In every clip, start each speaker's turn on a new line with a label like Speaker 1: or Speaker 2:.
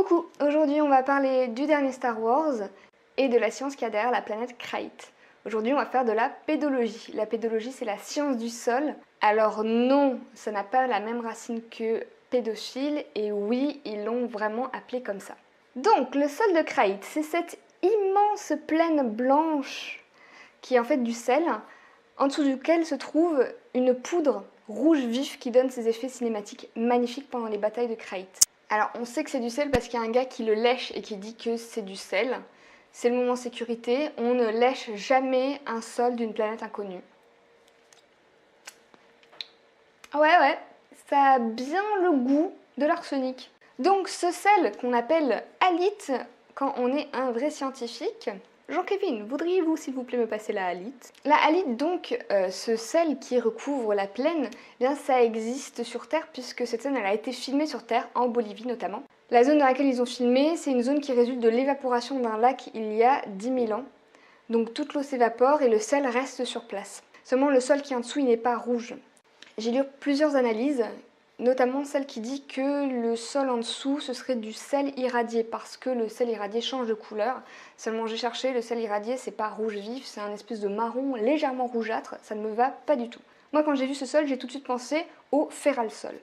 Speaker 1: Coucou, aujourd'hui on va parler du dernier Star Wars et de la science qu'il y a derrière la planète Krayt. Aujourd'hui on va faire de la pédologie. La pédologie c'est la science du sol. Alors non, ça n'a pas la même racine que pédophile et oui, ils l'ont vraiment appelé comme ça. Donc le sol de Krayt, c'est cette immense plaine blanche qui est en fait du sel, en dessous duquel se trouve une poudre rouge vif qui donne ses effets cinématiques magnifiques pendant les batailles de Krayt. Alors on sait que c'est du sel parce qu'il y a un gars qui le lèche et qui dit que c'est du sel. C'est le moment sécurité, on ne lèche jamais un sol d'une planète inconnue. Ouais, ça a bien le goût de l'arsenic. Donc ce sel qu'on appelle halite quand on est un vrai scientifique. Jean-Kévin, voudriez-vous s'il vous plaît me passer la halite? La halite donc, ce sel qui recouvre la plaine, eh bien ça existe sur Terre puisque cette scène elle a été filmée sur Terre, en Bolivie notamment. La zone dans laquelle ils ont filmé, c'est une zone qui résulte de l'évaporation d'un lac il y a 10 000 ans. Donc toute l'eau s'évapore et le sel reste sur place. Seulement le sol qui est en dessous il n'est pas rouge. J'ai lu plusieurs analyses, notamment celle qui dit que le sol en dessous ce serait du sel irradié parce que le sel irradié change de couleur. Seulement j'ai cherché, le sel irradié c'est pas rouge vif, c'est un espèce de marron légèrement rougeâtre, ça ne me va pas du tout. Moi quand j'ai vu ce sol, j'ai tout de suite pensé au ferral-sol.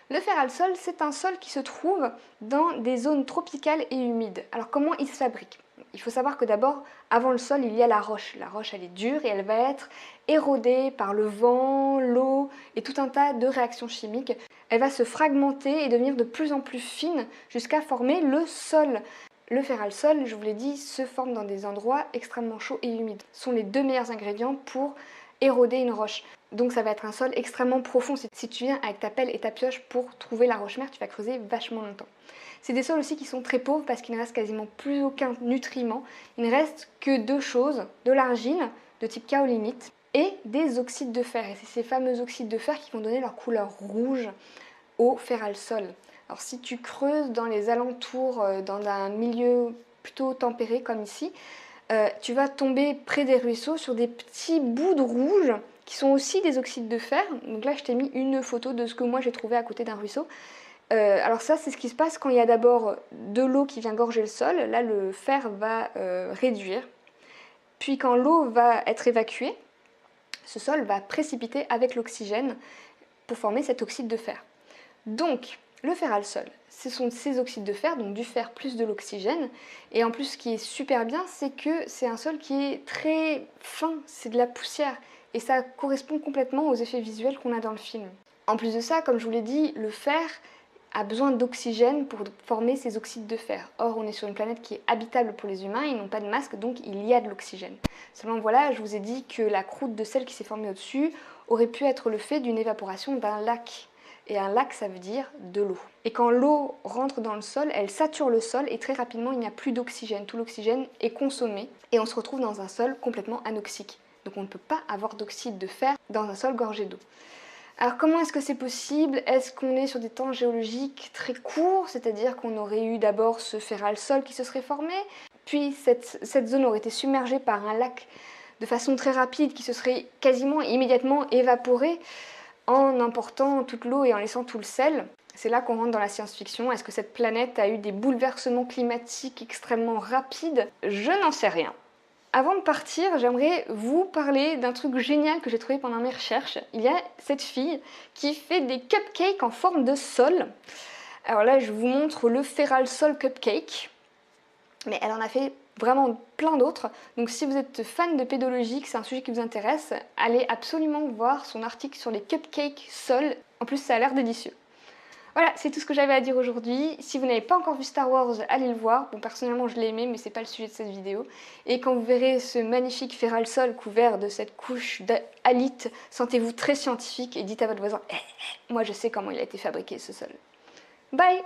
Speaker 1: Le ferral-sol c'est un sol qui se trouve dans des zones tropicales et humides. Alors comment il se fabrique ? Il faut savoir que d'abord, avant le sol, il y a la roche. La roche, elle est dure et elle va être érodée par le vent, l'eau et tout un tas de réactions chimiques. Elle va se fragmenter et devenir de plus en plus fine jusqu'à former le sol. Le ferral-sol, je vous l'ai dit, se forme dans des endroits extrêmement chauds et humides. Ce sont les deux meilleurs ingrédients pour éroder une roche. Donc ça va être un sol extrêmement profond. Si tu viens avec ta pelle et ta pioche pour trouver la roche mère, tu vas creuser vachement longtemps. C'est des sols aussi qui sont très pauvres parce qu'il ne reste quasiment plus aucun nutriment. Il ne reste que deux choses, de l'argile de type kaolinite et des oxydes de fer. Et c'est ces fameux oxydes de fer qui vont donner leur couleur rouge au ferral-sol. Alors si tu creuses dans les alentours, dans un milieu plutôt tempéré comme ici, tu vas tomber près des ruisseaux sur des petits bouts de rouge qui sont aussi des oxydes de fer. Donc là je t'ai mis une photo de ce que moi j'ai trouvé à côté d'un ruisseau. Alors ça c'est ce qui se passe quand il y a d'abord de l'eau qui vient gorger le sol, là le fer va réduire, puis quand l'eau va être évacuée, ce sol va précipiter avec l'oxygène pour former cet oxyde de fer. Donc le ferral-sol, ce sont ces oxydes de fer, donc du fer plus de l'oxygène, et en plus ce qui est super bien c'est que c'est un sol qui est très fin, c'est de la poussière, et ça correspond complètement aux effets visuels qu'on a dans le film. En plus de ça, comme je vous l'ai dit, le fer a besoin d'oxygène pour former ces oxydes de fer. Or, on est sur une planète qui est habitable pour les humains, ils n'ont pas de masque, donc il y a de l'oxygène. Seulement voilà, je vous ai dit que la croûte de sel qui s'est formée au-dessus aurait pu être le fait d'une évaporation d'un lac. Et un lac, ça veut dire de l'eau. Et quand l'eau rentre dans le sol, elle sature le sol et très rapidement, il n'y a plus d'oxygène. Tout l'oxygène est consommé et on se retrouve dans un sol complètement anoxique. Donc on ne peut pas avoir d'oxyde de fer dans un sol gorgé d'eau. Alors comment est-ce que c'est possible? Est-ce qu'on est sur des temps géologiques très courts, c'est-à-dire qu'on aurait eu d'abord ce ferral-sol qui se serait formé, puis cette zone aurait été submergée par un lac de façon très rapide qui se serait quasiment immédiatement évaporé en emportant toute l'eau et en laissant tout le sel? C'est là qu'on rentre dans la science-fiction. Est-ce que cette planète a eu des bouleversements climatiques extrêmement rapides? Je n'en sais rien. Avant de partir, j'aimerais vous parler d'un truc génial que j'ai trouvé pendant mes recherches. Il y a cette fille qui fait des cupcakes en forme de sol. Alors là, je vous montre le ferral-sol cupcake. Mais elle en a fait vraiment plein d'autres. Donc si vous êtes fan de pédologie, que c'est un sujet qui vous intéresse, allez absolument voir son article sur les cupcakes sol. En plus, ça a l'air délicieux. Voilà, c'est tout ce que j'avais à dire aujourd'hui. Si vous n'avez pas encore vu Star Wars, allez le voir. Bon, personnellement, je l'ai aimé, mais c'est pas le sujet de cette vidéo. Et quand vous verrez ce magnifique ferral-sol couvert de cette couche d'halite, sentez-vous très scientifique et dites à votre voisin « moi je sais comment il a été fabriqué ce sol ». Bye!